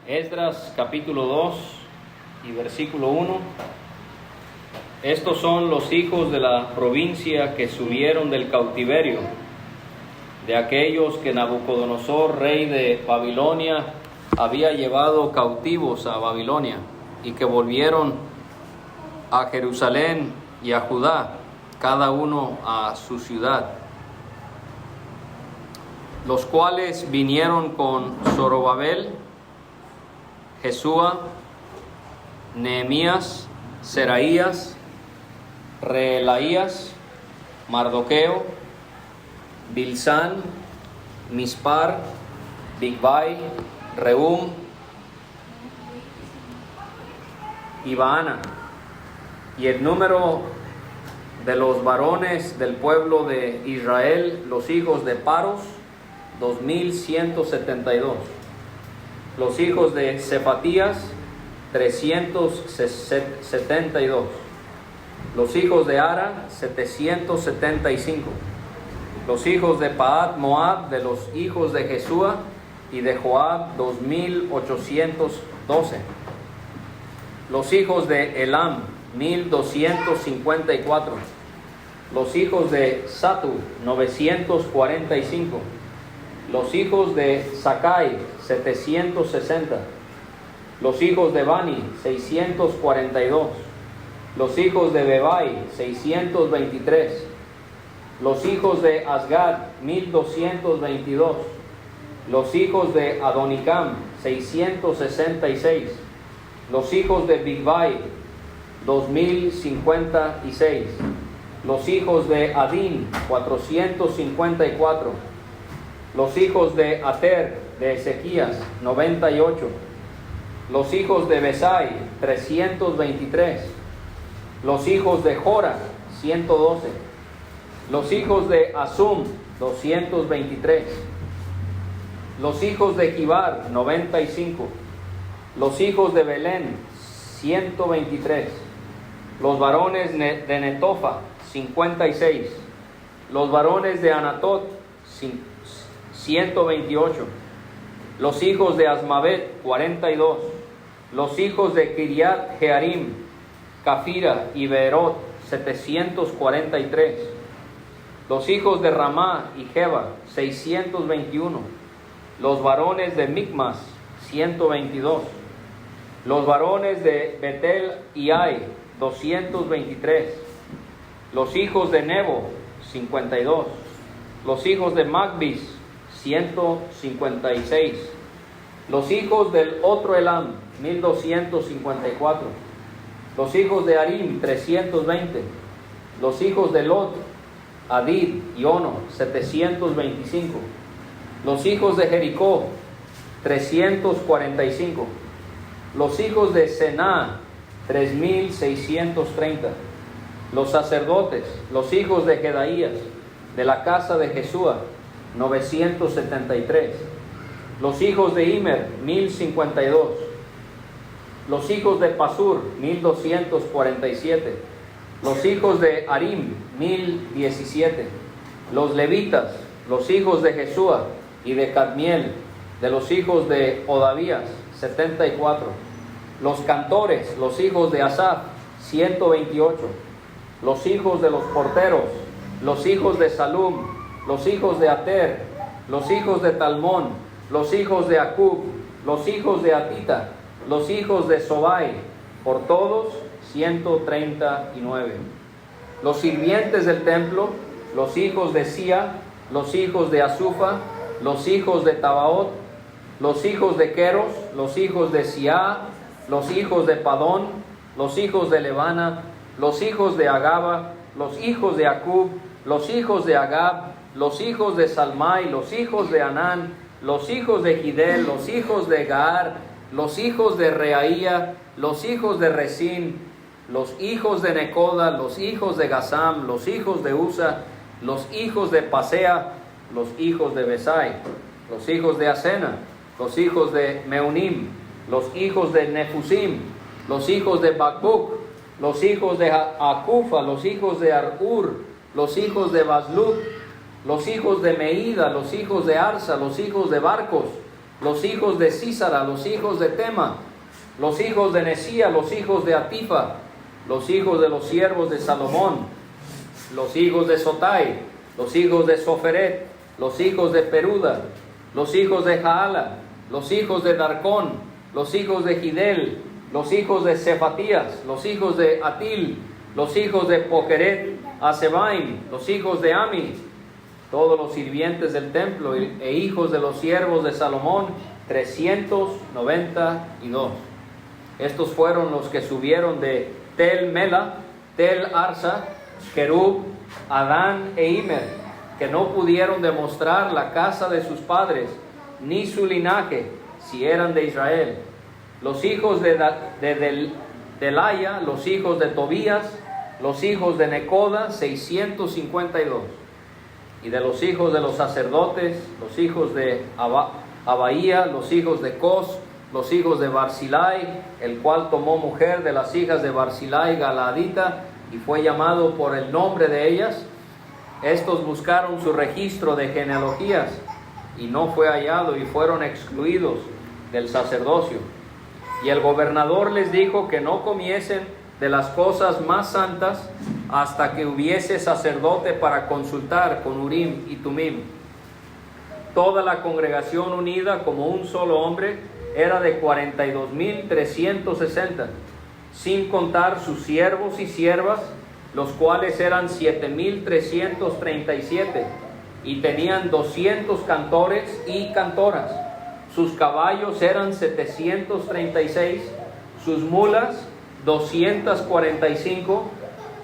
Esdras capítulo 2 y versículo 1. Estos son los hijos de la provincia que subieron del cautiverio, de aquellos que Nabucodonosor, rey de Babilonia, había llevado cautivos a Babilonia, y que volvieron a Jerusalén y a Judá, cada uno a su ciudad, los cuales vinieron con Zorobabel, Jesúa, Nehemías, Seraías, Reelaías, Mardoqueo, Bilsán, Mispar, Bigvai, Rehum y Baana. Y el número de los varones del pueblo de Israel, los hijos de Paros, 2172. Los hijos de Cefatías, 372. Los hijos de Ara, 775. Los hijos de Pahat Moab, de los hijos de Jesúa y de Joab, 2812. Los hijos de Elam, 1254. Los hijos de Satu, 945. Los hijos de Sakai, 760. Los hijos de Bani, 642. Los hijos de Bebai, 623. Los hijos de Asgad, 1222. Los hijos de Adonicam, 666. Los hijos de Bigvai, 2056. Los hijos de Adín, 454. Los hijos de Ater, de Ezequías, 98. Los hijos de Besai, 323. Los hijos de Jora, 112. Los hijos de Asum, 223. Los hijos de Kibar, 95. Los hijos de Belén, 123. Los varones de Netofa, 56. Los varones de Anatot, 128. Los hijos de Asmavet, 42. Los hijos de Kiriat Jearim, Cafira y Beerot, 743. Los hijos de Ramá y Jeba, 621. Los varones de Micmas, 122. Los varones de Betel y Ai, 223. Los hijos de Nebo, 52. Los hijos de Magbis, 156. Los hijos del otro Elam, 1254. Los hijos de Arim, 320. Los hijos de Lot, Adid y Ono, 725. Los hijos de Jericó, 345. Los hijos de Sená, 3630. Los sacerdotes, los hijos de Jedaías, de la casa de Jesúa, 973. Los hijos de Imer, 1052. Los hijos de Pasur, 1247. Los hijos de Arim, 1017. Los levitas, los hijos de Jesúa y de Cadmiel, de los hijos de Odavías, 74. Los cantores, los hijos de Asaf, 128. Los hijos de los porteros, los hijos de Salum, los hijos de Ater, los hijos de Talmón, los hijos de Acub, los hijos de Atita, los hijos de Sobai, por todos 139. Los sirvientes del templo, los hijos de Sia, los hijos de Azufa, los hijos de Tabaot, los hijos de Queros, los hijos de Sia, los hijos de Padón, los hijos de Levana, los hijos de Agaba, los hijos de Acub, los hijos de Agab, los hijos de Salmai, los hijos de Anán, los hijos de Gidel, los hijos de Gaar, los hijos de Reaía, los hijos de Resín, los hijos de Necoda, los hijos de Gazam, los hijos de Usa, los hijos de Pasea, los hijos de Besai, los hijos de Asena, los hijos de Meunim, los hijos de Nefusim, los hijos de Bakbuk, los hijos de Acufa, los hijos de Arur, los hijos de Baslut, los hijos de Meida, los hijos de Arsa, los hijos de Barcos, los hijos de Císara, los hijos de Tema, los hijos de Nesía, los hijos de Atifa, los hijos de los siervos de Salomón, los hijos de Sotai, los hijos de Soferet, los hijos de Peruda, los hijos de Jaala, los hijos de Darcón, los hijos de Gidel, los hijos de Cefatías, los hijos de Atil, los hijos de Poqueret, Asebaim, los hijos de Ami, todos los sirvientes del templo e hijos de los siervos de Salomón, 392. Estos fueron los que subieron de Tel Mela, Tel Arsa, Kerub, Adán e Imer, que no pudieron demostrar la casa de sus padres, ni su linaje, si eran de Israel. Los hijos de Delaya, los hijos de Tobías, los hijos de Necoda, 652. Y de los hijos de los sacerdotes, los hijos de Abaía, los hijos de Cos, los hijos de Barzilai, el cual tomó mujer de las hijas de Barzilai Galaadita, y fue llamado por el nombre de ellas. Estos buscaron su registro de genealogías, y no fue hallado, y fueron excluidos del sacerdocio. Y el gobernador les dijo que no comiesen de las cosas más santas hasta que hubiese sacerdote para consultar con Urim y Tumim. Toda la congregación unida como un solo hombre era de 42,360, sin contar sus siervos y siervas, los cuales eran 7,337, y tenían 200 cantores y cantoras. Sus caballos eran 736, sus mulas 245,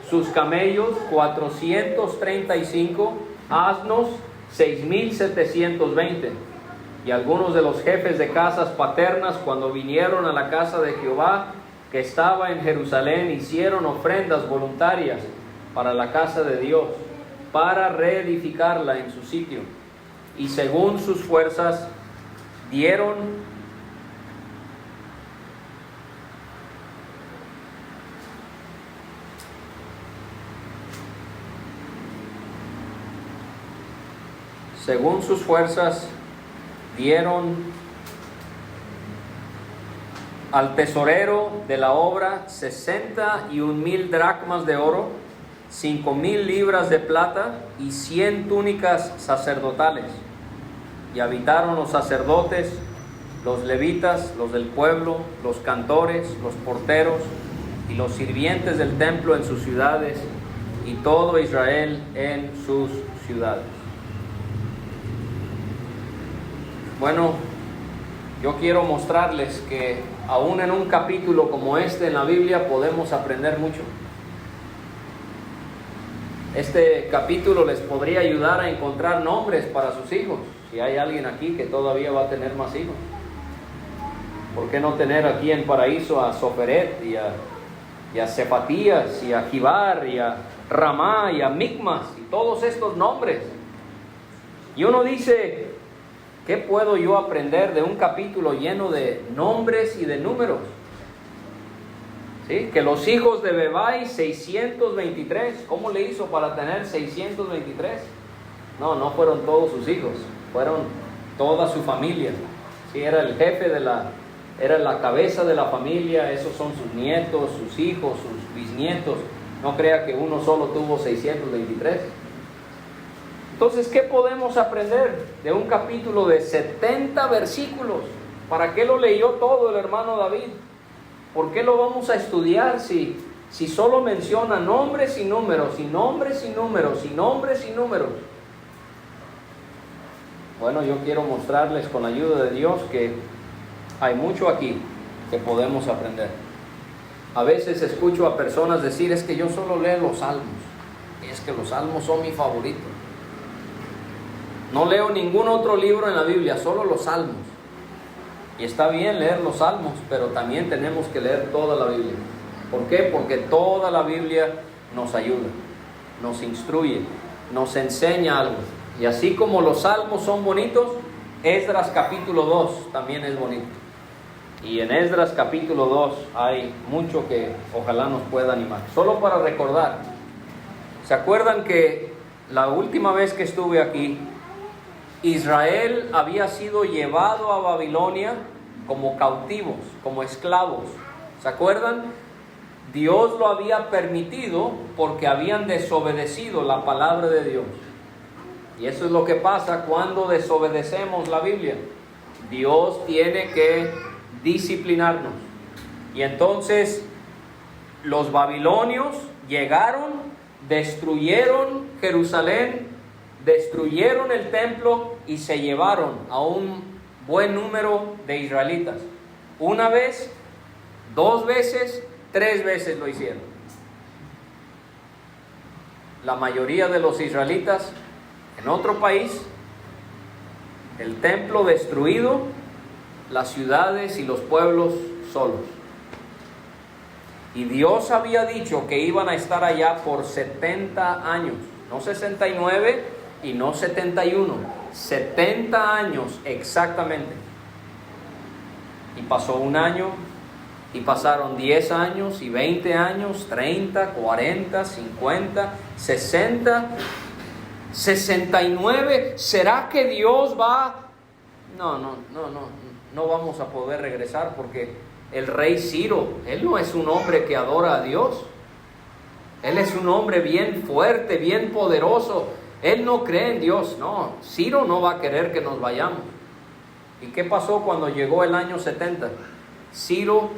sus camellos 435, asnos 6,720. Y algunos de los jefes de casas paternas, cuando vinieron a la casa de Jehová que estaba en Jerusalén, hicieron ofrendas voluntarias para la casa de Dios, para reedificarla en su sitio. Y según sus fuerzas dieron al tesorero de la obra 61,000 dracmas de oro, 5,000 libras de plata y 100 túnicas sacerdotales. Y habitaron los sacerdotes, los levitas, los del pueblo, los cantores, los porteros y los sirvientes del templo en sus ciudades, y todo Israel en sus ciudades. Bueno, yo quiero mostrarles que aún en un capítulo como este en la Biblia podemos aprender mucho. Este capítulo les podría ayudar a encontrar nombres para sus hijos. Si hay alguien aquí que todavía va a tener más hijos, ¿por qué no tener aquí en Paraíso a Soferet y a Cefatías y a Gibar y a Ramá y a Micmas y todos estos nombres? Y uno dice, ¿qué puedo yo aprender de un capítulo lleno de nombres y de números? ¿Sí? Que los hijos de Bebai, 623. ¿Cómo le hizo para tener 623? No fueron todos sus hijos, fueron toda su familia. ¿Sí? Era el jefe era la cabeza de la familia. Esos son sus nietos, sus hijos, sus bisnietos. No crea que uno solo tuvo 623. Entonces, ¿qué podemos aprender de un capítulo de 70 versículos? ¿Para qué lo leyó todo el hermano David? ¿Por qué lo vamos a estudiar si solo menciona nombres y números, y nombres y números, y nombres y números? Bueno, yo quiero mostrarles con la ayuda de Dios que hay mucho aquí que podemos aprender. A veces escucho a personas decir, es que yo solo leo los salmos, es que los salmos son mi favorito. No leo ningún otro libro en la Biblia, solo los salmos. Y está bien leer los salmos, pero también tenemos que leer toda la Biblia. ¿Por qué? Porque toda la Biblia nos ayuda, nos instruye, nos enseña algo. Y así como los salmos son bonitos, Esdras capítulo 2 también es bonito. Y en Esdras capítulo 2 hay mucho que ojalá nos pueda animar. Solo para recordar, ¿se acuerdan que la última vez que estuve aquí Israel había sido llevado a Babilonia como cautivos, como esclavos. ¿Se acuerdan? Dios lo había permitido porque habían desobedecido la palabra de Dios. Y eso es lo que pasa cuando desobedecemos la Biblia. Dios tiene que disciplinarnos. Y entonces los babilonios llegaron, destruyeron Jerusalén, destruyeron el templo y se llevaron a un buen número de israelitas. Una vez, 2 veces, 3 veces lo hicieron. La mayoría de los israelitas en otro país, el templo destruido, las ciudades y los pueblos solos. Y Dios había dicho que iban a estar allá por 70 años, no 69 y no 71, 70 años exactamente. Y pasó 1 año, y pasaron 10 años, y 20 años, 30, 40, 50, 60, 69. ¿Será que Dios va? No vamos a poder regresar porque el rey Ciro, él no es un hombre que adora a Dios. Él es un hombre bien fuerte, bien poderoso. Él no cree en Dios. No, Ciro no va a querer que nos vayamos. ¿Y qué pasó cuando llegó el año 70? Ciro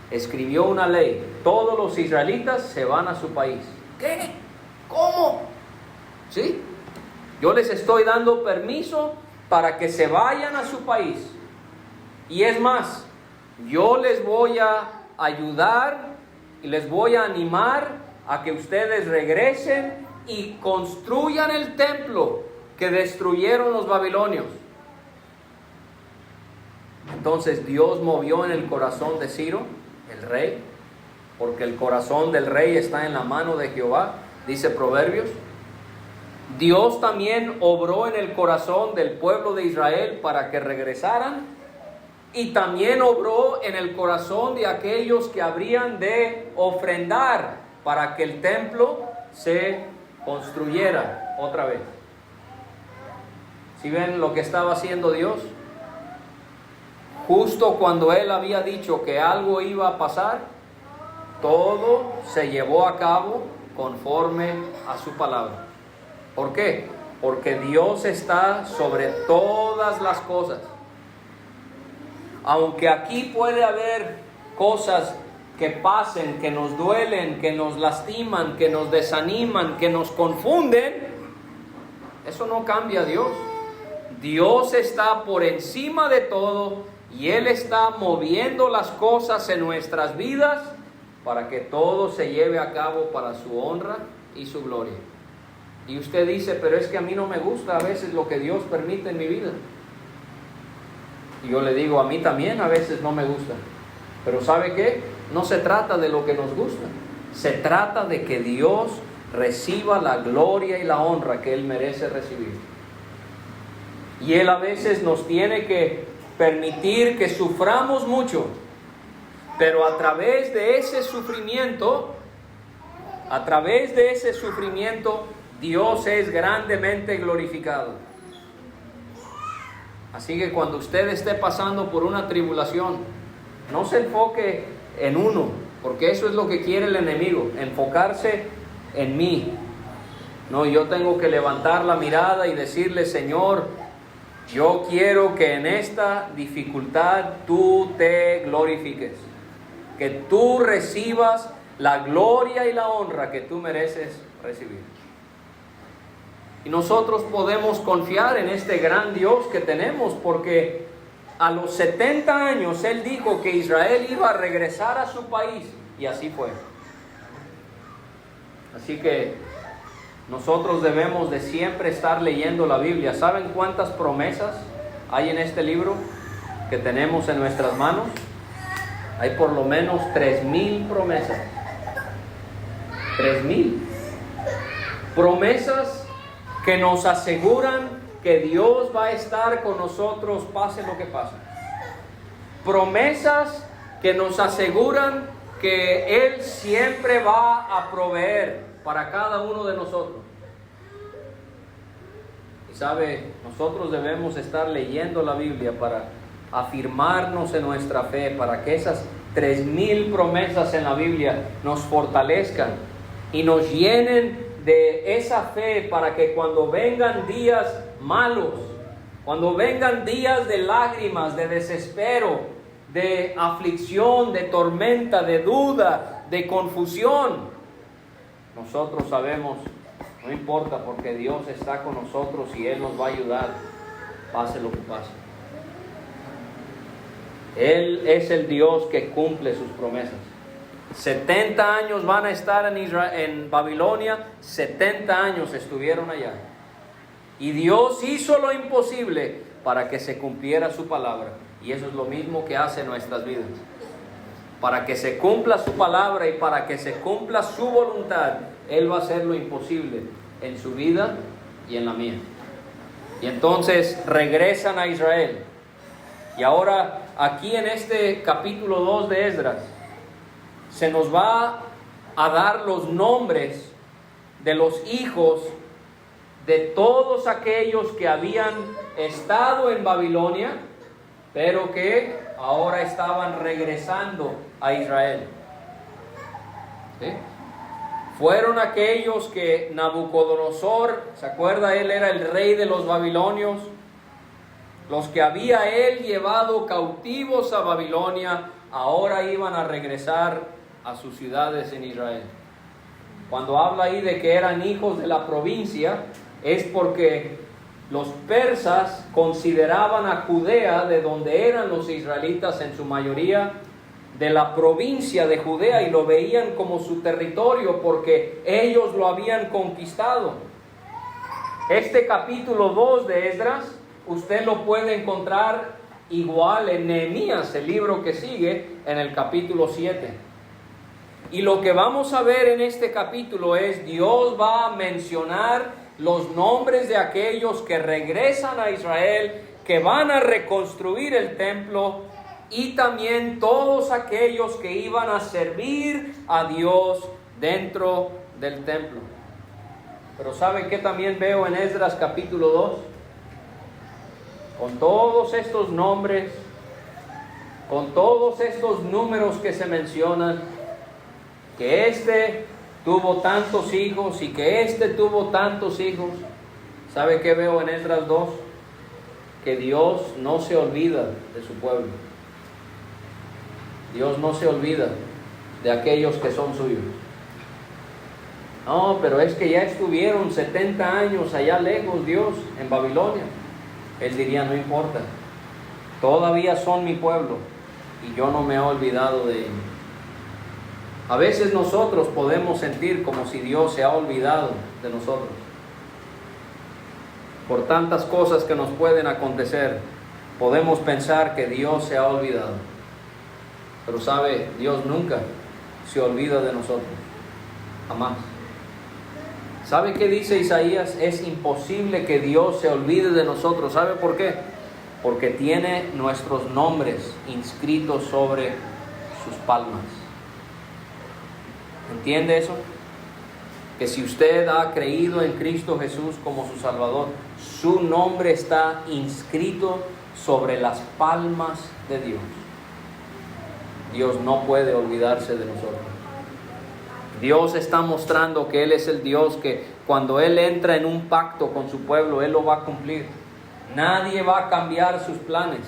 escribió una ley. Todos los israelitas se van a su país. ¿Qué? ¿Cómo? ¿Sí? Yo les estoy dando permiso para que se vayan a su país. Y es más, yo les voy a ayudar y les voy a animar a que ustedes regresen y construyan el templo que destruyeron los babilonios. Entonces Dios movió en el corazón de Ciro, el rey, porque el corazón del rey está en la mano de Jehová, dice Proverbios. Dios también obró en el corazón del pueblo de Israel para que regresaran, y también obró en el corazón de aquellos que habrían de ofrendar para que el templo se construyera otra vez. ¿Sí ven lo que estaba haciendo Dios? Justo cuando Él había dicho que algo iba a pasar, todo se llevó a cabo conforme a su palabra. ¿Por qué? Porque Dios está sobre todas las cosas. Aunque aquí puede haber cosas que pasen, que nos duelen, que nos lastiman, que nos desaniman, que nos confunden, eso no cambia a Dios. Dios está por encima de todo y Él está moviendo las cosas en nuestras vidas para que todo se lleve a cabo para su honra y su gloria. Y usted dice, pero es que a mí no me gusta a veces lo que Dios permite en mi vida. Y yo le digo, a mí también a veces no me gusta. Pero ¿sabe qué? No se trata de lo que nos gusta. Se trata de que Dios reciba la gloria y la honra que Él merece recibir. Y Él a veces nos tiene que permitir que suframos mucho. Pero a través de ese sufrimiento, Dios es grandemente glorificado. Así que cuando usted esté pasando por una tribulación, no se enfoque en uno, porque eso es lo que quiere el enemigo, enfocarse en mí. No, yo tengo que levantar la mirada y decirle, Señor, yo quiero que en esta dificultad tú te glorifiques, que tú recibas la gloria y la honra que tú mereces recibir. Y nosotros podemos confiar en este gran Dios que tenemos, porque a los 70 años Él dijo que Israel iba a regresar a su país, y así fue. Así que nosotros debemos de siempre estar leyendo la Biblia. ¿Saben cuántas promesas hay en este libro que tenemos en nuestras manos? Hay por lo menos 3,000 promesas. 3,000 promesas que nos aseguran que Dios va a estar con nosotros pase lo que pase. Promesas que nos aseguran que Él siempre va a proveer para cada uno de nosotros. Y sabe, nosotros debemos estar leyendo la Biblia para afirmarnos en nuestra fe, para que esas 3,000 promesas en la Biblia nos fortalezcan y nos llenen de esa fe, para que cuando vengan días malos, cuando vengan días de lágrimas, de desespero, de aflicción, de tormenta, de duda, de confusión, nosotros sabemos, no importa, porque Dios está con nosotros y Él nos va a ayudar, pase lo que pase. Él es el Dios que cumple sus promesas. 70 años van a estar en Babilonia, 70 años estuvieron allá. Y Dios hizo lo imposible para que se cumpliera su palabra. Y eso es lo mismo que hace en nuestras vidas. Para que se cumpla su palabra y para que se cumpla su voluntad, Él va a hacer lo imposible en su vida y en la mía. Y entonces regresan a Israel. Y ahora aquí en este capítulo 2 de Esdras, se nos va a dar los nombres de los hijos de todos aquellos que habían estado en Babilonia, pero que ahora estaban regresando a Israel. ¿Sí? Fueron aquellos que Nabucodonosor, ¿se acuerda? Él era el rey de los babilonios. Los que había él llevado cautivos a Babilonia, ahora iban a regresar a sus ciudades en Israel. Cuando habla ahí de que eran hijos de la provincia, es porque los persas consideraban a Judea, de donde eran los israelitas en su mayoría, de la provincia de Judea, y lo veían como su territorio porque ellos lo habían conquistado. Este capítulo 2 de Esdras, usted lo puede encontrar igual en Nehemías, el libro que sigue, en el capítulo 7. Y lo que vamos a ver en este capítulo es, Dios va a mencionar los nombres de aquellos que regresan a Israel, que van a reconstruir el templo, y también todos aquellos que iban a servir a Dios dentro del templo. Pero ¿sabe qué también veo en Esdras capítulo 2? Con todos estos nombres, con todos estos números que se mencionan, que este tuvo tantos hijos y que este tuvo tantos hijos. ¿Sabe qué veo en Esdras 2? Que Dios no se olvida de su pueblo. Dios no se olvida de aquellos que son suyos. No, pero es que ya estuvieron 70 años allá lejos, Dios, en Babilonia. Él diría, no importa, todavía son mi pueblo y yo no me he olvidado de ellos. A veces nosotros podemos sentir como si Dios se ha olvidado de nosotros. Por tantas cosas que nos pueden acontecer, podemos pensar que Dios se ha olvidado. Pero sabe, Dios nunca se olvida de nosotros, jamás. ¿Sabe qué dice Isaías? Es imposible que Dios se olvide de nosotros. ¿Sabe por qué? Porque tiene nuestros nombres inscritos sobre sus palmas. ¿Entiende eso? Que si usted ha creído en Cristo Jesús como su Salvador, su nombre está inscrito sobre las palmas de Dios. Dios no puede olvidarse de nosotros. Dios está mostrando que Él es el Dios que cuando Él entra en un pacto con su pueblo, Él lo va a cumplir. Nadie va a cambiar sus planes.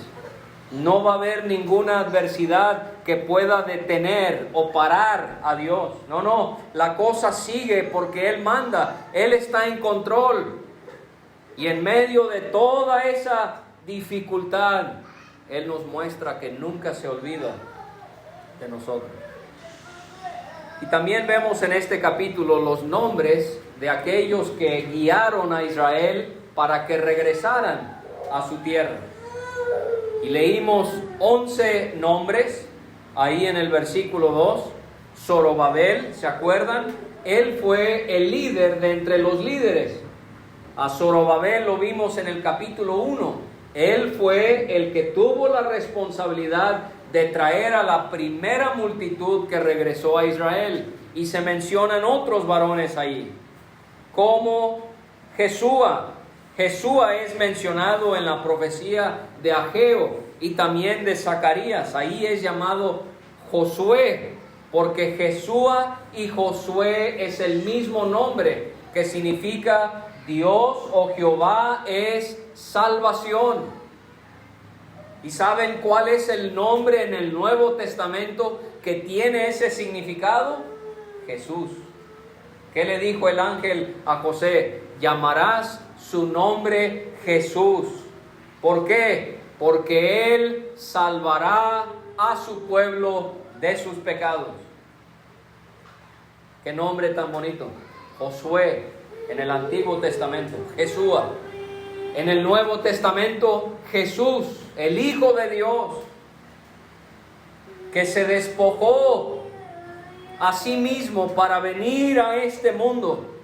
No va a haber ninguna adversidad que pueda detener o parar a Dios. No, la cosa sigue porque Él manda. Él está en control. Y en medio de toda esa dificultad, Él nos muestra que nunca se olvida de nosotros. Y también vemos en este capítulo los nombres de aquellos que guiaron a Israel para que regresaran a su tierra. Y leímos 11 nombres ahí en el versículo 2. Zorobabel, ¿se acuerdan? Él fue el líder de entre los líderes. A Zorobabel lo vimos en el capítulo 1. Él fue el que tuvo la responsabilidad de traer a la primera multitud que regresó a Israel. Y se mencionan otros varones ahí, como Jesúa, Jesúa es mencionado en la profecía de Ageo y también de Zacarías. Ahí es llamado Josué, porque Jesúa y Josué es el mismo nombre, que significa Dios o Jehová es salvación. ¿Y saben cuál es el nombre en el Nuevo Testamento que tiene ese significado? Jesús. ¿Qué le dijo el ángel a José? Llamarás su nombre Jesús. ¿Por qué? Porque Él salvará a su pueblo de sus pecados. Qué nombre tan bonito. Josué en el Antiguo Testamento, Jesúa. En el Nuevo Testamento, Jesús, el Hijo de Dios, que se despojó a sí mismo para venir a este mundo.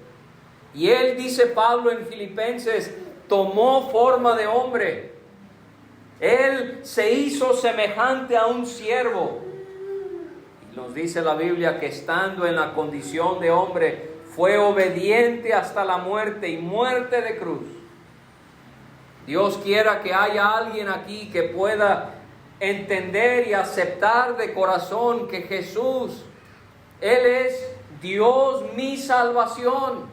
Y Él, dice Pablo en Filipenses, tomó forma de hombre. Él se hizo semejante a un siervo. Y nos dice la Biblia que estando en la condición de hombre, fue obediente hasta la muerte y muerte de cruz. Dios quiera que haya alguien aquí que pueda entender y aceptar de corazón que Jesús, Él es Dios mi salvación.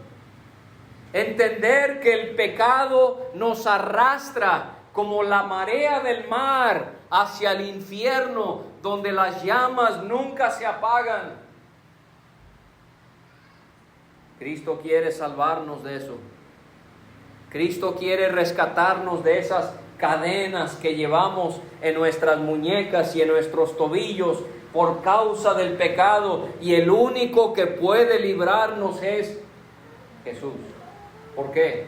Entender que el pecado nos arrastra como la marea del mar hacia el infierno, donde las llamas nunca se apagan. Cristo quiere salvarnos de eso. Cristo quiere rescatarnos de esas cadenas que llevamos en nuestras muñecas y en nuestros tobillos por causa del pecado, y el único que puede librarnos es Jesús. ¿Por qué?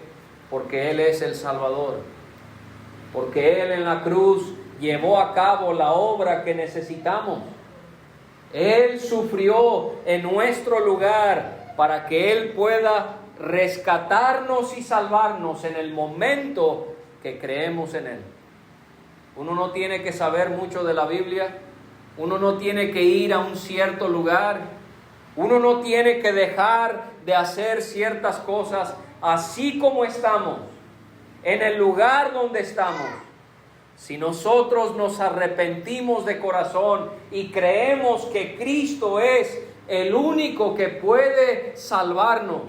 Porque Él es el Salvador. Porque Él en la cruz llevó a cabo la obra que necesitamos. Él sufrió en nuestro lugar para que Él pueda rescatarnos y salvarnos en el momento que creemos en Él. Uno no tiene que saber mucho de la Biblia. Uno no tiene que ir a un cierto lugar. Uno no tiene que dejar de hacer ciertas cosas. Así como estamos, en el lugar donde estamos, si nosotros nos arrepentimos de corazón y creemos que Cristo es el único que puede salvarnos,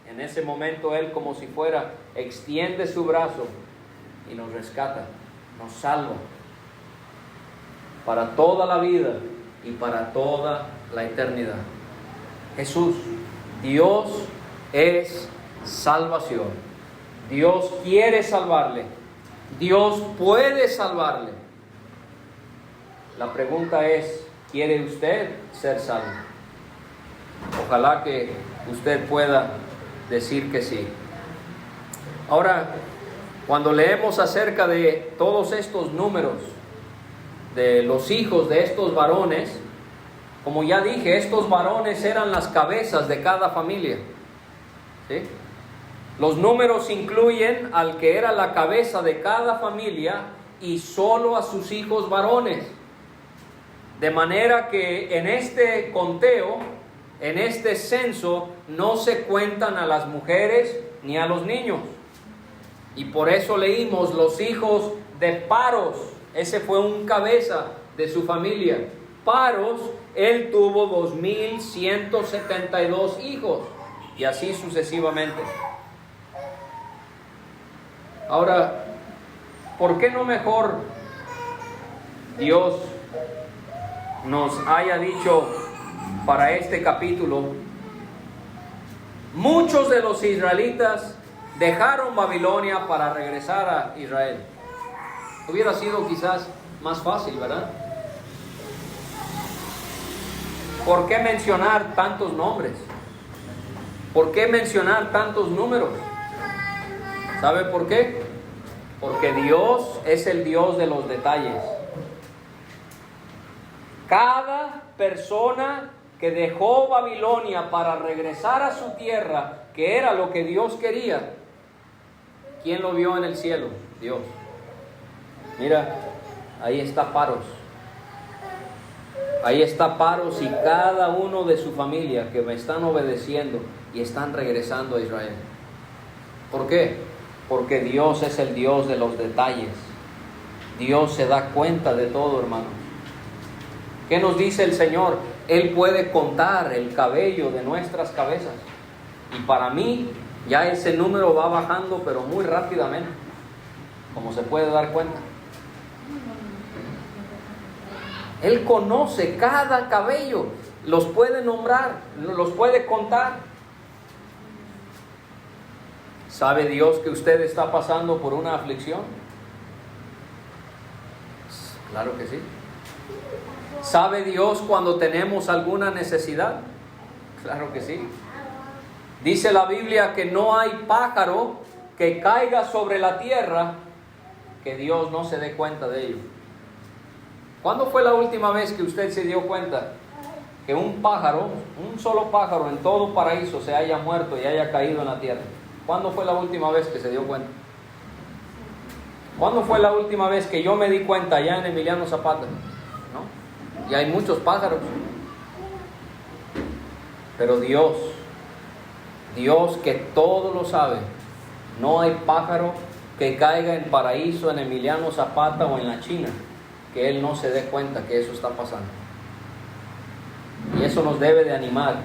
en ese momento Él, como si fuera, extiende su brazo y nos rescata, nos salva para toda la vida y para toda la eternidad. Jesús, Dios es salvación. Dios quiere salvarle. Dios puede salvarle. La pregunta es, ¿quiere usted ser salvo? Ojalá que usted pueda decir que sí. Ahora, cuando leemos acerca de todos estos números, de los hijos de estos varones, como ya dije, estos varones eran las cabezas de cada familia. ¿Sí? Los números incluyen al que era la cabeza de cada familia y solo a sus hijos varones. De manera que en este conteo, en este censo, no se cuentan a las mujeres ni a los niños. Y por eso leímos los hijos de Paros. Ese fue un cabeza de su familia. Paros, él tuvo 2172 hijos. Y así sucesivamente. Ahora, ¿por qué no mejor Dios nos haya dicho para este capítulo? Muchos de los israelitas dejaron Babilonia para regresar a Israel. Hubiera sido quizás más fácil, ¿verdad? ¿Por qué mencionar tantos nombres? ¿Por qué mencionar tantos números? ¿Sabe por qué? Porque Dios es el Dios de los detalles. Cada persona que dejó Babilonia para regresar a su tierra, que era lo que Dios quería, ¿quién lo vio en el cielo? Dios. Mira, ahí está Paros. Ahí está Paros y cada uno de su familia que me están obedeciendo y están regresando a Israel. ¿Por qué? porque Dios es el Dios de los detalles. Dios se da cuenta de todo, hermanos. ¿Qué nos dice el Señor? Él puede contar el cabello de nuestras cabezas. Y para mí, ya ese número va bajando, pero muy rápidamente, como se puede dar cuenta. Él conoce cada cabello, los puede nombrar, los puede contar. ¿Sabe Dios que usted está pasando por una aflicción? Claro que sí. ¿Sabe Dios cuando tenemos alguna necesidad? Claro que sí. Dice la Biblia que no hay pájaro que caiga sobre la tierra que Dios no se dé cuenta de ello. ¿Cuándo fue la última vez que usted se dio cuenta que un pájaro, un solo pájaro en todo paraíso se haya muerto y haya caído en la tierra? ¿Cuándo fue la última vez que se dio cuenta? ¿Cuándo fue la última vez que yo me di cuenta allá en Emiliano Zapata? ¿No? Y hay muchos pájaros. Pero Dios que todo lo sabe, no hay pájaro que caiga en paraíso, en Emiliano Zapata o en la China, que Él no se dé cuenta que eso está pasando. Y eso nos debe de animar.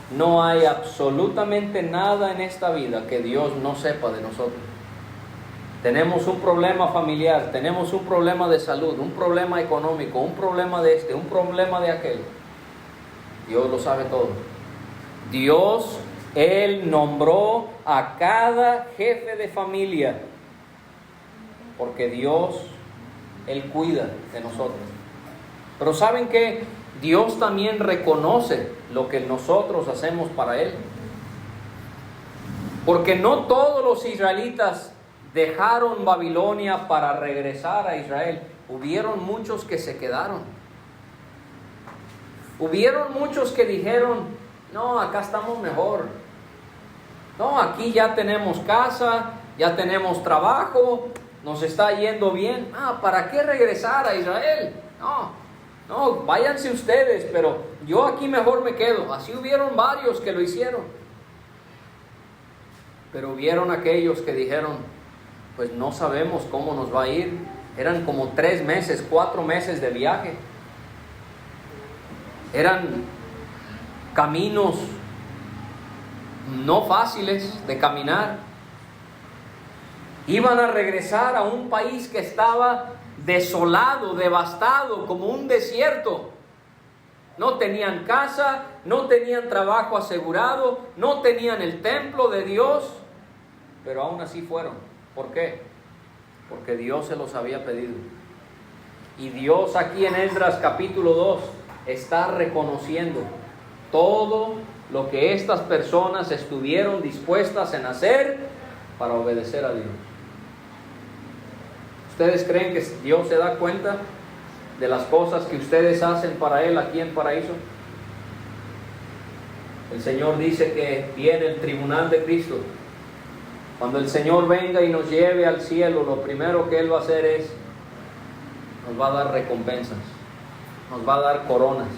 No hay absolutamente nada en esta vida que Dios no sepa de nosotros. Tenemos un problema familiar, tenemos un problema de salud, un problema económico, un problema de un problema de aquel. Dios lo sabe todo. Dios, Él nombró a cada jefe de familia, porque Dios, Él cuida de nosotros. Pero ¿saben qué? Dios también reconoce lo que nosotros hacemos para Él. Porque no todos los israelitas dejaron Babilonia para regresar a Israel. Hubieron muchos que se quedaron. Hubieron muchos que dijeron, no, acá estamos mejor. No, aquí ya tenemos casa, ya tenemos trabajo, nos está yendo bien. ¿Para qué regresar a Israel? No, váyanse ustedes, pero yo aquí mejor me quedo. Así hubieron varios que lo hicieron. Pero hubieron aquellos que dijeron, pues no sabemos cómo nos va a ir. Eran como 3 meses, 4 meses de viaje. Eran caminos no fáciles de caminar. Iban a regresar a un país que estaba desolado, devastado, como un desierto. No tenían casa, no tenían trabajo asegurado, no tenían el templo de Dios, pero aún así fueron. ¿Por qué? Porque Dios se los había pedido. Y Dios aquí en Esdras capítulo 2 está reconociendo todo lo que estas personas estuvieron dispuestas en hacer para obedecer a Dios. ¿Ustedes creen que Dios se da cuenta de las cosas que ustedes hacen para Él aquí en Paraíso? El Señor dice que viene el tribunal de Cristo. Cuando el Señor venga y nos lleve al cielo, lo primero que Él va a hacer es, nos va a dar recompensas, nos va a dar coronas.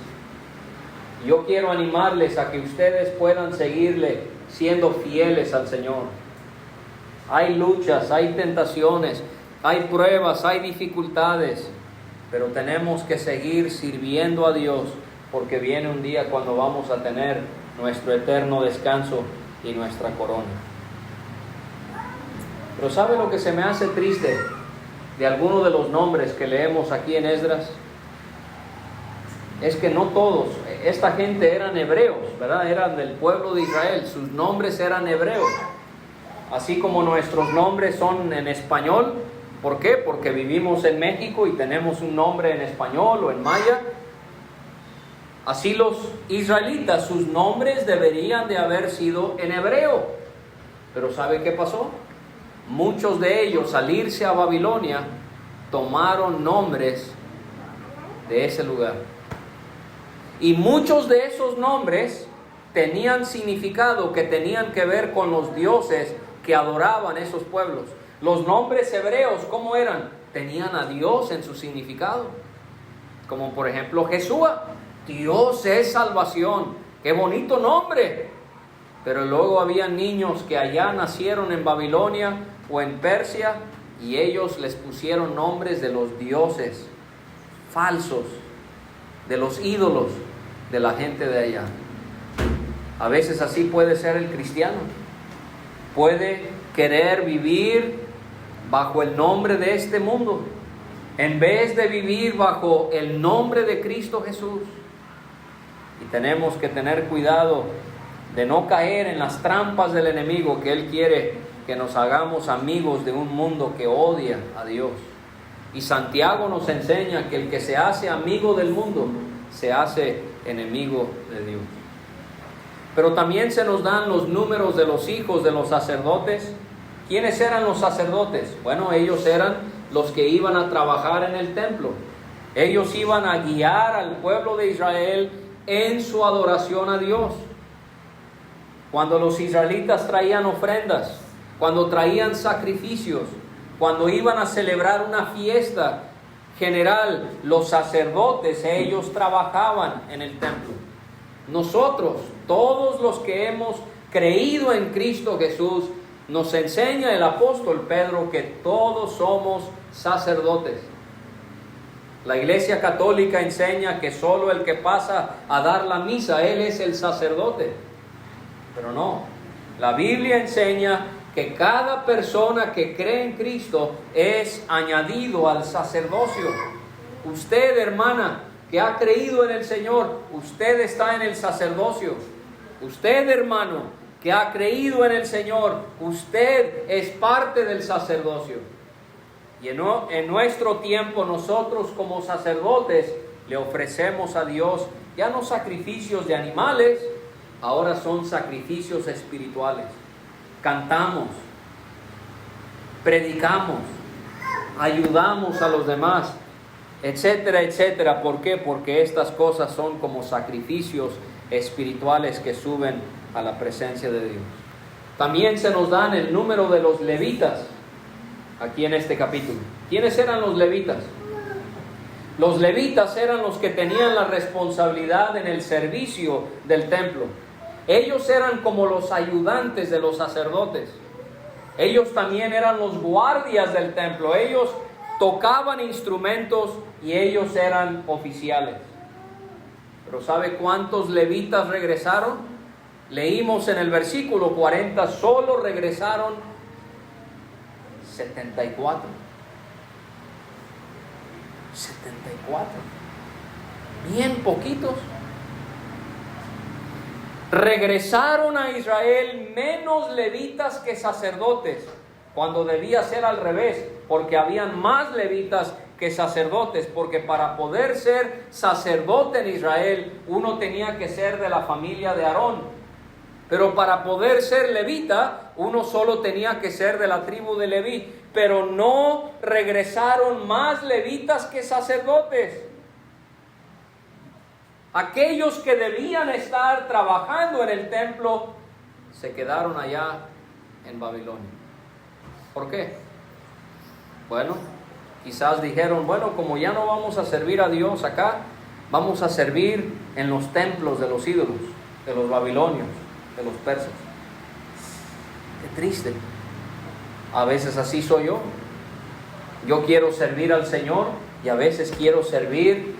Yo quiero animarles a que ustedes puedan seguirle siendo fieles al Señor. Hay luchas, hay tentaciones, hay pruebas, hay dificultades, pero tenemos que seguir sirviendo a Dios, porque viene un día cuando vamos a tener nuestro eterno descanso y nuestra corona. Pero ¿sabe lo que se me hace triste de algunos de los nombres que leemos aquí en Esdras? Es que no todos, esta gente eran hebreos, ¿verdad? Eran del pueblo de Israel, sus nombres eran hebreos. Así como nuestros nombres son en español. ¿Por qué? Porque vivimos en México y tenemos un nombre en español o en maya. Así los israelitas, sus nombres deberían de haber sido en hebreo. Pero ¿sabe qué pasó? Muchos de ellos, al irse a Babilonia, tomaron nombres de ese lugar. Y muchos de esos nombres tenían significado que tenían que ver con los dioses que adoraban esos pueblos. Los nombres hebreos, ¿cómo eran? Tenían a Dios en su significado. Como por ejemplo Jesúa, Dios es salvación. ¡Qué bonito nombre! Pero luego había niños que allá nacieron en Babilonia o en Persia, y ellos les pusieron nombres de los dioses falsos, de los ídolos de la gente de allá. A veces así puede ser el cristiano. Puede querer vivir bajo el nombre de este mundo, en vez de vivir bajo el nombre de Cristo Jesús. Y tenemos que tener cuidado de no caer en las trampas del enemigo, que él quiere que nos hagamos amigos de un mundo que odia a Dios. Y Santiago nos enseña que el que se hace amigo del mundo se hace enemigo de Dios. Pero también se nos dan los números de los hijos de los sacerdotes. ¿Quiénes eran los sacerdotes? Bueno, ellos eran los que iban a trabajar en el templo. Ellos iban a guiar al pueblo de Israel en su adoración a Dios. Cuando los israelitas traían ofrendas, cuando traían sacrificios, cuando iban a celebrar una fiesta general, los sacerdotes, ellos trabajaban en el templo. Nosotros, todos los que hemos creído en Cristo Jesús, nos enseña el apóstol Pedro que todos somos sacerdotes. La Iglesia Católica enseña que solo el que pasa a dar la misa, él es el sacerdote. Pero no, la Biblia enseña que cada persona que cree en Cristo es añadido al sacerdocio. Usted, hermana, que ha creído en el Señor, usted está en el sacerdocio. Usted, hermano, que ha creído en el Señor, usted es parte del sacerdocio. Y en nuestro tiempo, nosotros como sacerdotes le ofrecemos a Dios ya no sacrificios de animales, ahora son sacrificios espirituales. Cantamos, predicamos, ayudamos a los demás, etcétera, etcétera. ¿Por qué? Porque estas cosas son como sacrificios espirituales que suben a la presencia de Dios. También se nos dan el número de los levitas aquí en este capítulo. ¿Quiénes eran los levitas? Los levitas eran los que tenían la responsabilidad en el servicio del templo. Ellos eran como los ayudantes de los sacerdotes. Ellos también eran los guardias del templo. Ellos tocaban instrumentos y ellos eran oficiales. Pero ¿sabe cuántos levitas regresaron? Leímos en el versículo 40, solo regresaron 74. 74. Bien poquitos. Regresaron a Israel menos levitas que sacerdotes, cuando debía ser al revés, porque habían más levitas que sacerdotes, porque para poder ser sacerdote en Israel, uno tenía que ser de la familia de Aarón. Pero para poder ser levita, uno solo tenía que ser de la tribu de Leví. Pero no regresaron más levitas que sacerdotes. Aquellos que debían estar trabajando en el templo se quedaron allá en Babilonia. ¿Por qué? Bueno, quizás dijeron, bueno, como ya no vamos a servir a Dios acá, vamos a servir en los templos de los ídolos, de los babilonios, de los persas. Qué triste. A veces así soy yo. Yo quiero servir al Señor y a veces quiero servir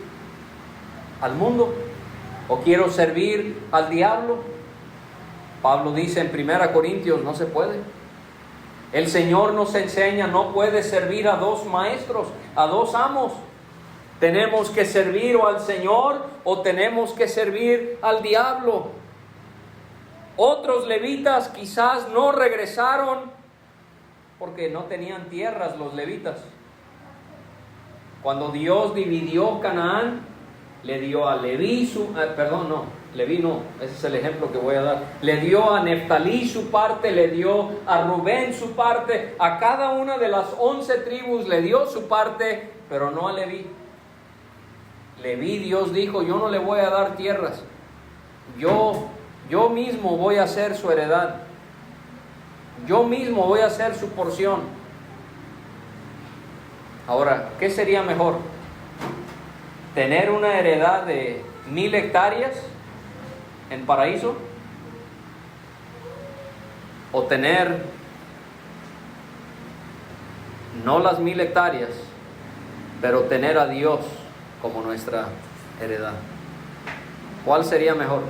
al mundo o quiero servir al diablo. Pablo dice en 1 Corintios, no se puede. El Señor nos enseña, no puede servir a dos maestros, a dos amos. Tenemos que servir o al Señor o tenemos que servir al diablo. Otros levitas quizás no regresaron porque no tenían tierras los levitas. Cuando Dios dividió Canaán, le dio a Leví Leví no, ese es el ejemplo que voy a dar. Le dio a Neftalí su parte, le dio a Rubén su parte, a cada una de las 11 tribus le dio su parte, pero no a Leví. Leví, Dios dijo, yo no le voy a dar tierras, yo mismo voy a ser su heredad, yo mismo voy a ser su porción. Ahora, ¿qué sería mejor? ¿Tener una heredad de 1000 hectáreas en paraíso? o tener no las 1000 hectáreas, pero tener a Dios como nuestra heredad? ¿Cuál sería mejor?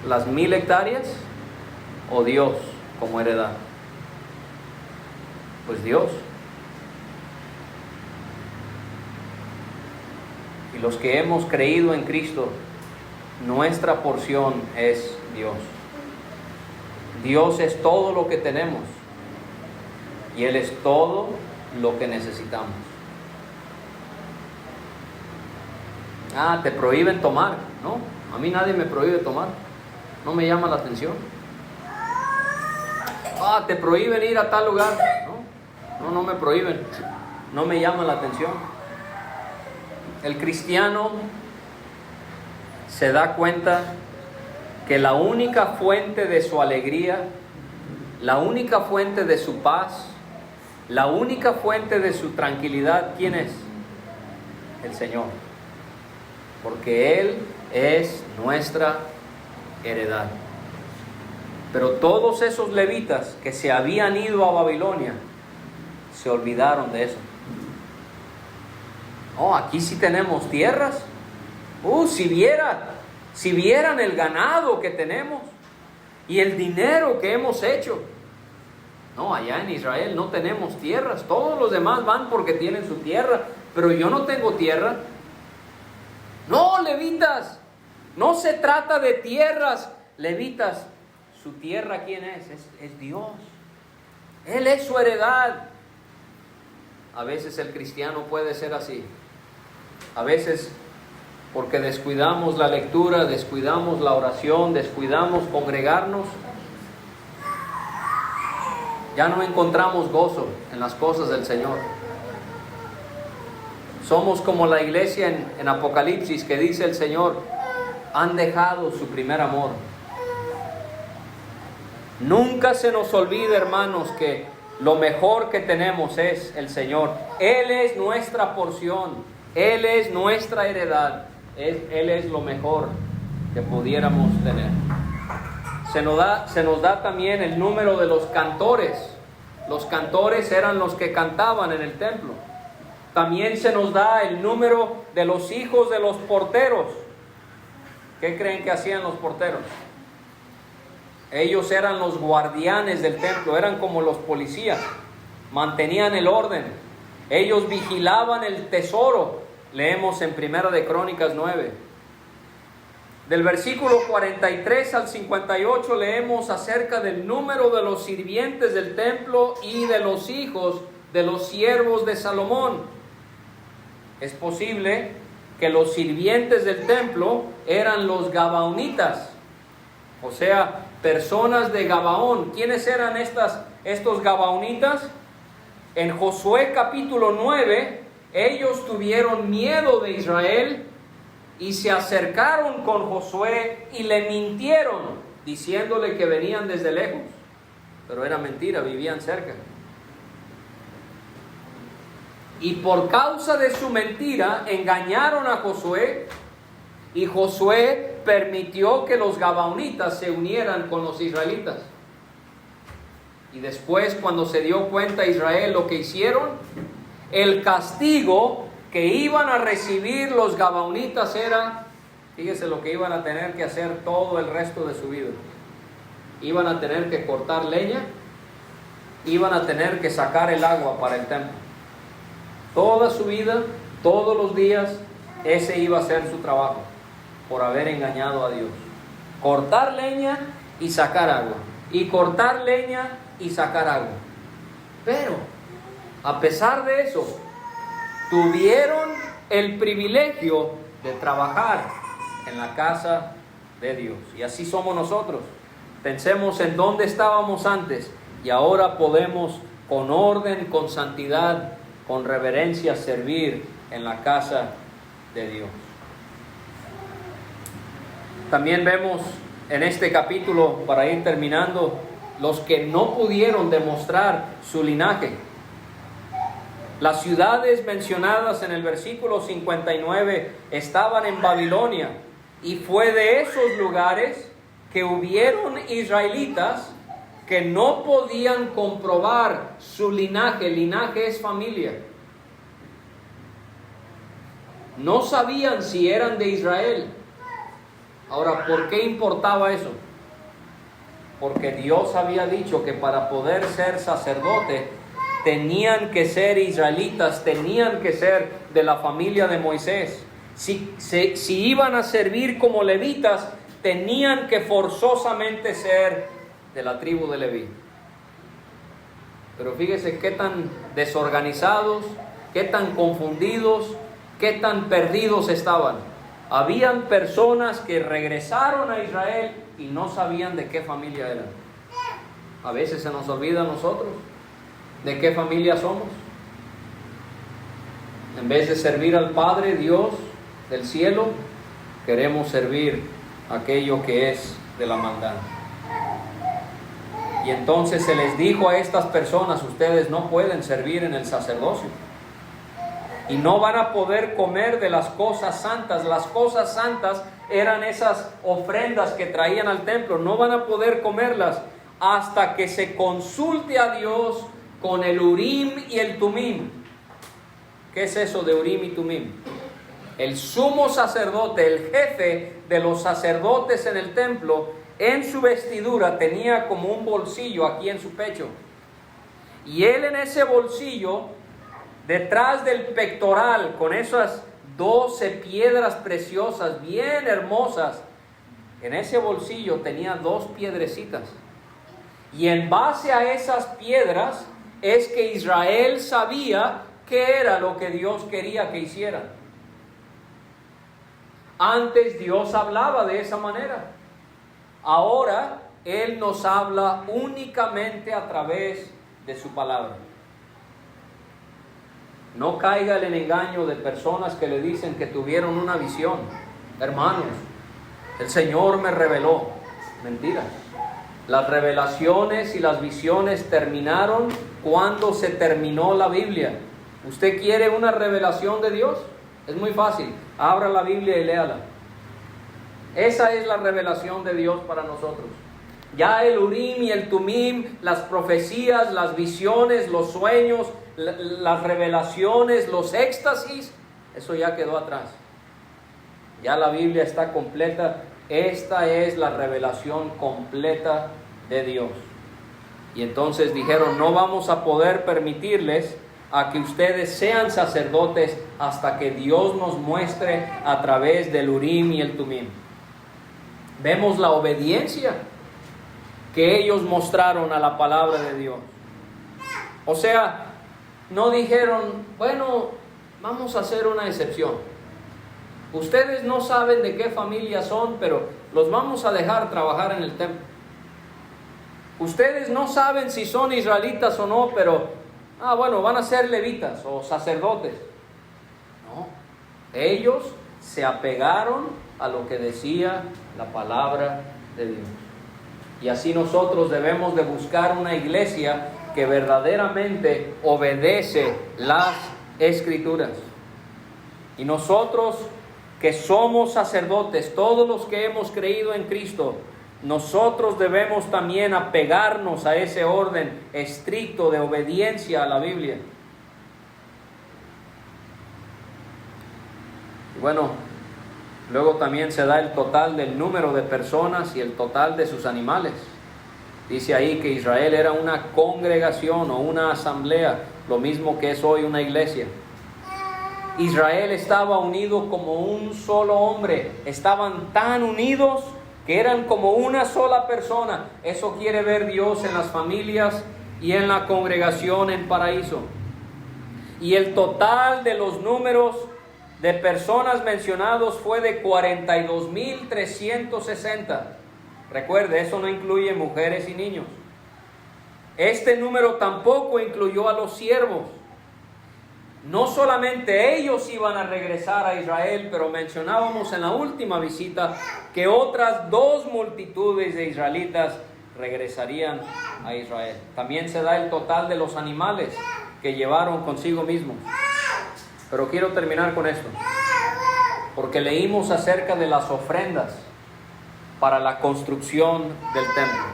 ¿Las 1000 hectáreas o Dios como heredad? Pues Dios. Y los que hemos creído en Cristo, nuestra porción es Dios. Dios es todo lo que tenemos y Él es todo lo que necesitamos. Te prohíben tomar. No, a mí nadie me prohíbe tomar. No me llama la atención. Te prohíben ir a tal lugar. No me prohíben. No me llama la atención. El cristiano se da cuenta que la única fuente de su alegría, la única fuente de su paz, la única fuente de su tranquilidad, ¿quién es? El Señor. Porque Él es nuestra heredad. Pero todos esos levitas que se habían ido a Babilonia se olvidaron de eso. Aquí sí tenemos tierras. Si vieran el ganado que tenemos y el dinero que hemos hecho. No, allá en Israel no tenemos tierras. Todos los demás van porque tienen su tierra, pero yo no tengo tierra. No, levitas, no se trata de tierras. Levitas, su tierra, ¿quién es? Es Dios. Él es su heredad. A veces el cristiano puede ser así. A veces, porque descuidamos la lectura, descuidamos la oración, descuidamos congregarnos, ya no encontramos gozo en las cosas del Señor. Somos como la iglesia en Apocalipsis, que dice el Señor: han dejado su primer amor. Nunca se nos olvide, hermanos, que lo mejor que tenemos es el Señor. Él es nuestra porción. Él es nuestra heredad. Él es lo mejor que pudiéramos tener. Se nos da también el número de los cantores. Los cantores eran los que cantaban en el templo. También se nos da el número de los hijos de los porteros. ¿Qué creen que hacían los porteros? Ellos eran los guardianes del templo, eran como los policías, mantenían el orden. Ellos vigilaban el tesoro. Leemos en Primera de Crónicas 9. Del versículo 43 al 58 leemos acerca del número de los sirvientes del templo y de los hijos de los siervos de Salomón. Es posible que los sirvientes del templo eran los gabaonitas, o sea, personas de Gabaón. ¿Quiénes eran estos gabaonitas? En Josué capítulo 9, ellos tuvieron miedo de Israel y se acercaron con Josué y le mintieron, diciéndole que venían desde lejos. Pero era mentira, vivían cerca. Y por causa de su mentira engañaron a Josué, y Josué permitió que los gabaonitas se unieran con los israelitas. Y después, cuando se dio cuenta Israel lo que hicieron, el castigo que iban a recibir los gabaonitas era, fíjese lo que iban a tener que hacer todo el resto de su vida. Iban a tener que cortar leña, iban a tener que sacar el agua para el templo. Toda su vida, todos los días, ese iba a ser su trabajo, por haber engañado a Dios. Cortar leña y sacar agua. Y cortar leña y sacar agua. Pero, a pesar de eso, tuvieron el privilegio de trabajar en la casa de Dios. Y así somos nosotros. Pensemos en dónde estábamos antes y ahora podemos, con orden, con santidad, con reverencia, servir en la casa de Dios. También vemos en este capítulo, para ir terminando, los que no pudieron demostrar su linaje. Las ciudades mencionadas en el versículo 59 estaban en Babilonia, y fue de esos lugares que hubieron israelitas que no podían comprobar su linaje. Linaje es familia. No sabían si eran de Israel. Ahora, ¿por qué importaba eso? Porque Dios había dicho que para poder ser sacerdote tenían que ser israelitas, tenían que ser de la familia de Moisés. Si iban a servir como levitas, tenían que forzosamente ser de la tribu de Leví. Pero fíjese qué tan desorganizados, qué tan confundidos, qué tan perdidos estaban. Habían personas que regresaron a Israel y no sabían de qué familia eran. A veces se nos olvida a nosotros de qué familia somos. En vez de servir al Padre Dios del cielo, queremos servir aquello que es de la maldad. Y entonces se les dijo a estas personas: ustedes no pueden servir en el sacerdocio y no van a poder comer de las cosas santas. Las cosas santas eran esas ofrendas que traían al templo. No van a poder comerlas hasta que se consulte a Dios con el Urim y el Tumim. ¿Qué es eso de Urim y Tumim? El sumo sacerdote, el jefe de los sacerdotes en el templo, en su vestidura tenía como un bolsillo aquí en su pecho. Y él en ese bolsillo, detrás del pectoral, con esas 12 piedras preciosas, bien hermosas, en ese bolsillo tenía 2 piedrecitas. Y en base a esas piedras es que Israel sabía qué era lo que Dios quería que hicieran. Antes Dios hablaba de esa manera. Ahora Él nos habla únicamente a través de su palabra. No caiga en el engaño de personas que le dicen que tuvieron una visión. Hermanos, el Señor me reveló. Mentira. Las revelaciones y las visiones terminaron cuando se terminó la Biblia. ¿Usted quiere una revelación de Dios? Es muy fácil. Abra la Biblia y léala. Esa es la revelación de Dios para nosotros. Ya el Urim y el Tumim, las profecías, las visiones, los sueños, las revelaciones, los éxtasis, eso ya quedó atrás. Ya la Biblia está completa. Esta es la revelación completa de Dios. Y entonces dijeron: no vamos a poder permitirles a que ustedes sean sacerdotes hasta que Dios nos muestre a través del Urim y el Tumim. Vemos la obediencia que ellos mostraron a la palabra de Dios. O sea, no dijeron: bueno, vamos a hacer una excepción. Ustedes no saben de qué familia son, pero los vamos a dejar trabajar en el templo. Ustedes no saben si son israelitas o no, pero bueno, van a ser levitas o sacerdotes. No, ellos se apegaron a lo que decía la palabra de Dios. Y así nosotros debemos de buscar una iglesia que verdaderamente obedece las Escrituras. Y nosotros que somos sacerdotes, todos los que hemos creído en Cristo, nosotros debemos también apegarnos a ese orden estricto de obediencia a la Biblia. Y bueno, luego también se da el total del número de personas y el total de sus animales. Dice ahí que Israel era una congregación o una asamblea, lo mismo que es hoy una iglesia. Israel estaba unido como un solo hombre. Estaban tan unidos que eran como una sola persona. Eso quiere ver Dios en las familias y en la congregación en paraíso. Y el total de los números de personas mencionados fue de 42,360. Recuerde, eso no incluye mujeres y niños. Este número tampoco incluyó a los siervos. No solamente ellos iban a regresar a Israel, pero mencionábamos en la última visita que otras 2 multitudes de israelitas regresarían a Israel. También se da el total de los animales que llevaron consigo mismos. Pero quiero terminar con esto, porque leímos acerca de las ofrendas para la construcción del templo.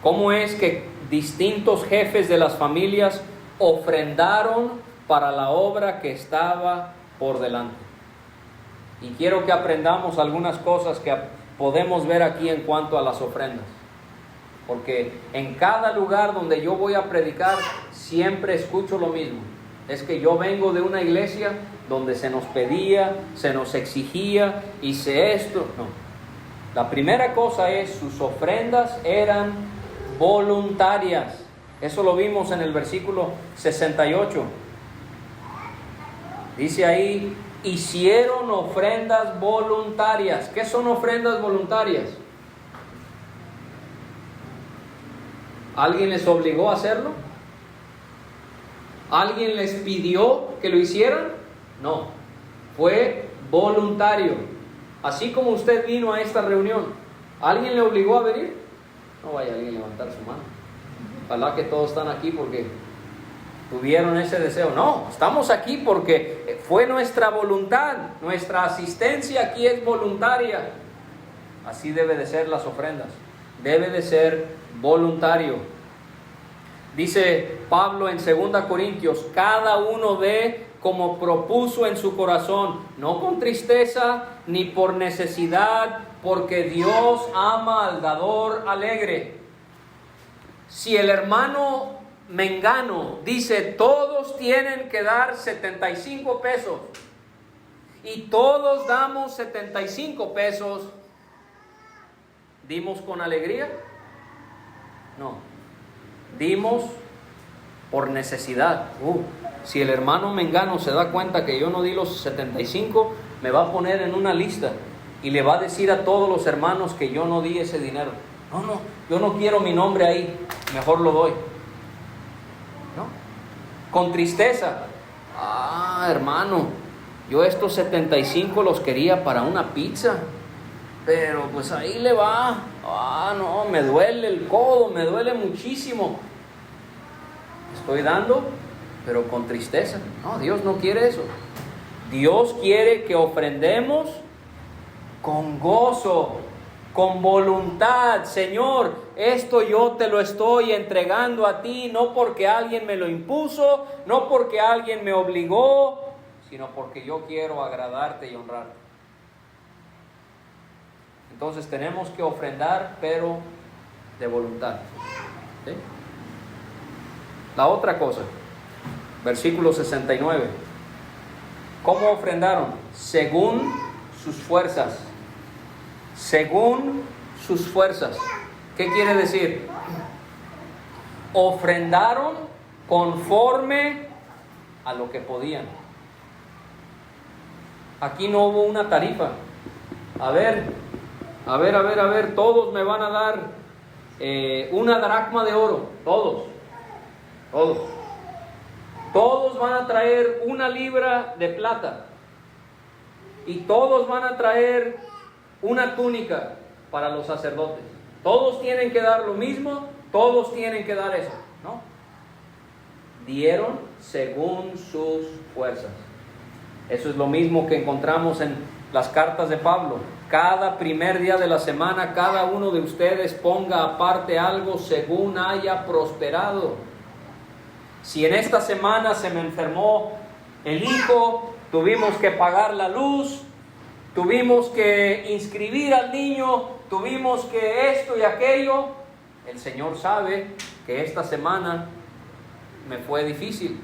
cómo es que distintos jefes de las familias ofrendaron para la obra que estaba por delante. Y quiero que aprendamos algunas cosas que podemos ver aquí en cuanto a las ofrendas. Porque en cada lugar donde yo voy a predicar, siempre escucho lo mismo. Es que yo vengo de una iglesia donde se nos pedía, se nos exigía, hice esto. No. La primera cosa es, sus ofrendas eran voluntarias. Eso lo vimos en el versículo 68. Dice ahí, hicieron ofrendas voluntarias. ¿Qué son ofrendas voluntarias? ¿Alguien les obligó a hacerlo? ¿Alguien les pidió que lo hicieran? No, fue voluntario. Así como usted vino a esta reunión, ¿alguien le obligó a venir? No vaya alguien a levantar su mano. Ojalá que todos están aquí porque tuvieron ese deseo. No, estamos aquí porque fue nuestra voluntad. Nuestra asistencia aquí es voluntaria. Así debe de ser las ofrendas. Debe de ser voluntario. Dice Pablo en 2 Corintios, cada uno dé como propuso en su corazón, no con tristeza ni por necesidad, porque Dios ama al dador alegre. Si el hermano mengano dice, todos tienen que dar 75 pesos, y todos damos 75 pesos, ¿dimos con alegría? No, dimos por necesidad. Si el hermano mengano se da cuenta que yo no di los 75, me va a poner en una lista y le va a decir a todos los hermanos que yo no di ese dinero. No, yo no quiero mi nombre ahí, mejor lo doy. ¿No? Con tristeza. Hermano, yo estos 75 los quería para una pizza, pero pues ahí le va. No, me duele el codo, me duele muchísimo. Estoy dando, pero con tristeza. No, Dios no quiere eso. Dios quiere que ofrendemos con gozo, con voluntad. Señor, esto yo te lo estoy entregando a ti, no porque alguien me lo impuso, no porque alguien me obligó, sino porque yo quiero agradarte y honrarte. Entonces tenemos que ofrendar, pero de voluntad. ¿Sí? La otra cosa, versículo 69. ¿Cómo ofrendaron? Según sus fuerzas. Según sus fuerzas. ¿Qué quiere decir? Ofrendaron conforme a lo que podían. Aquí no hubo una tarifa. A ver, todos me van a dar una dracma de oro. Todos van a traer una libra de plata. Y todos van a traer una túnica para los sacerdotes. Todos tienen que dar lo mismo, todos tienen que dar eso, ¿no? Dieron según sus fuerzas. Eso es lo mismo que encontramos en las cartas de Pablo. Cada primer día de la semana, cada uno de ustedes ponga aparte algo según haya prosperado. Si en esta semana se me enfermó el hijo, tuvimos que pagar la luz, tuvimos que inscribir al niño, tuvimos que esto y aquello. El Señor sabe que esta semana me fue difícil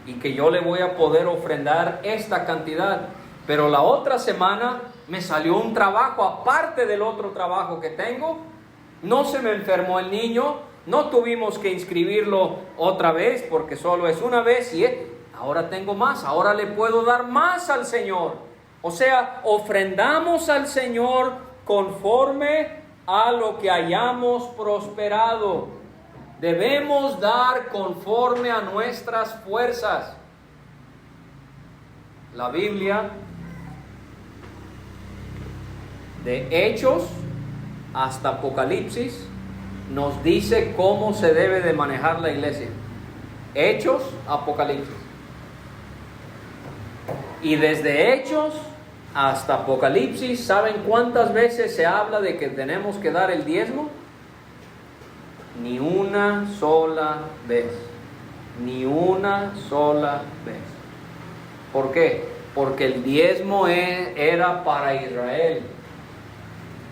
y que yo le voy a poder ofrendar esta cantidad. Pero la otra semana me salió un trabajo aparte del otro trabajo que tengo. No se me enfermó el niño, no tuvimos que inscribirlo otra vez porque solo es una vez y ahora tengo más, ahora le puedo dar más al Señor. O sea, ofrendamos al Señor conforme a lo que hayamos prosperado. Debemos dar conforme a nuestras fuerzas. La Biblia, de Hechos hasta Apocalipsis, nos dice cómo se debe de manejar la iglesia. Hechos, Apocalipsis. Y desde Hechos hasta Apocalipsis, ¿saben cuántas veces se habla de que tenemos que dar el diezmo? Ni una sola vez. Ni una sola vez. ¿Por qué? Porque el diezmo era para Israel.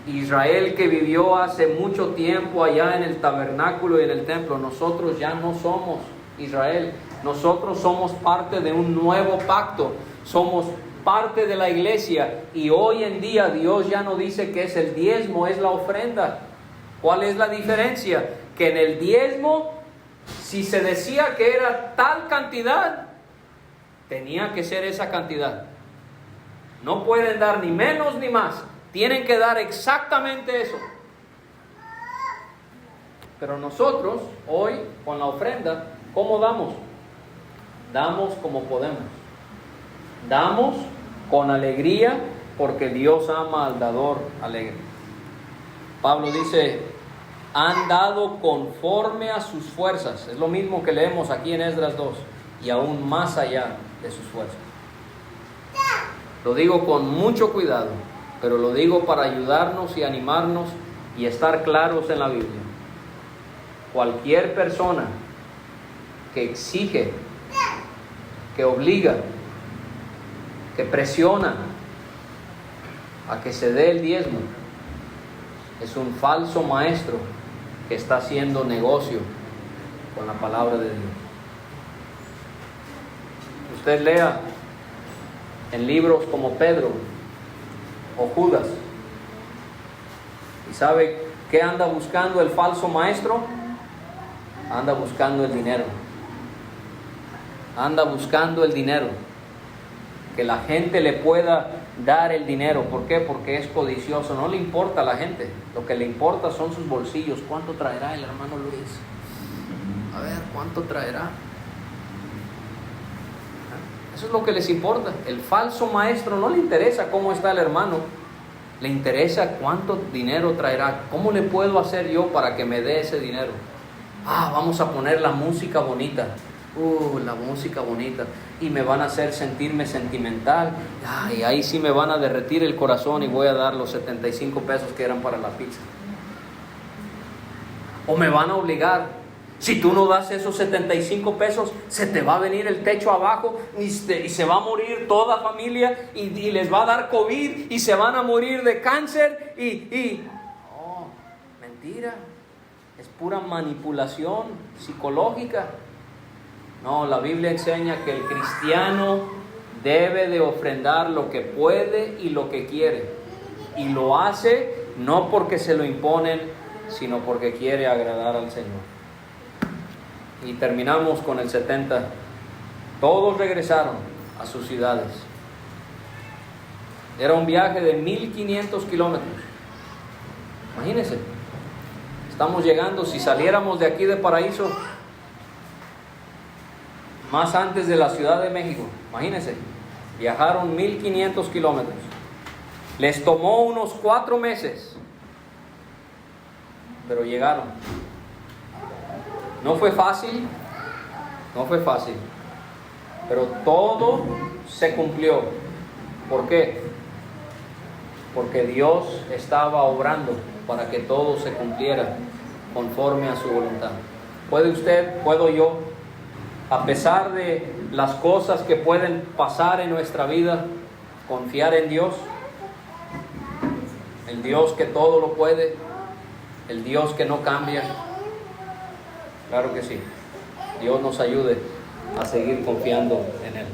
Israel que vivió hace mucho tiempo allá en el tabernáculo y en el templo. Nosotros ya no somos Israel. Nosotros somos parte de un nuevo pacto. Somos parte de la iglesia. Y hoy en día Dios ya no dice que es el diezmo, es la ofrenda. ¿Cuál es la diferencia? Que en el diezmo, si se decía que era tal cantidad, tenía que ser esa cantidad. No pueden dar ni menos ni más. Tienen que dar exactamente eso. Pero nosotros, hoy, con la ofrenda, ¿cómo damos? Damos como podemos. Damos con alegría, porque Dios ama al dador alegre. Pablo dice, han dado conforme a sus fuerzas. Es lo mismo que leemos aquí en Esdras 2, y aún más allá de sus fuerzas. Lo digo con mucho cuidado, pero lo digo para ayudarnos y animarnos y estar claros en la Biblia. Cualquier persona que exige, que obliga, que presiona a que se dé el diezmo, es un falso maestro que está haciendo negocio con la palabra de Dios. Usted lea en libros como Pedro o Judas, y sabe qué anda buscando el falso maestro. Anda buscando el dinero. Anda buscando el dinero. Que la gente le pueda dar el dinero. ¿Por qué? Porque es codicioso. No le importa a la gente. Lo que le importa son sus bolsillos. ¿Cuánto traerá el hermano Luis? A ver, ¿cuánto traerá? Eso es lo que les importa. El falso maestro no le interesa cómo está el hermano. Le interesa cuánto dinero traerá. ¿Cómo le puedo hacer yo para que me dé ese dinero? Vamos a poner la música bonita. La música bonita. Y me van a hacer sentirme sentimental. Y ahí sí me van a derretir el corazón y voy a dar los 75 pesos que eran para la pizza. O me van a obligar. Si tú no das esos 75 pesos, se te va a venir el techo abajo y se va a morir toda familia y les va a dar COVID y se van a morir de cáncer mentira. Es pura manipulación psicológica. No, la Biblia enseña que el cristiano debe de ofrendar lo que puede y lo que quiere. Y lo hace no porque se lo imponen, sino porque quiere agradar al Señor. Y terminamos con el 70. Todos regresaron a sus ciudades. Era un viaje de 1500 kilómetros. Imagínense. Estamos llegando, si saliéramos de aquí de Paraíso, más antes de la Ciudad de México, imagínense, viajaron 1500 kilómetros. Les tomó unos 4 meses, pero llegaron. No fue fácil, pero todo se cumplió. ¿Por qué? Porque Dios estaba obrando para que todo se cumpliera conforme a su voluntad. ¿Puede usted, puedo yo, a pesar de las cosas que pueden pasar en nuestra vida, confiar en Dios? El Dios que todo lo puede, el Dios que no cambia. Claro que sí. Dios nos ayude a seguir confiando en Él.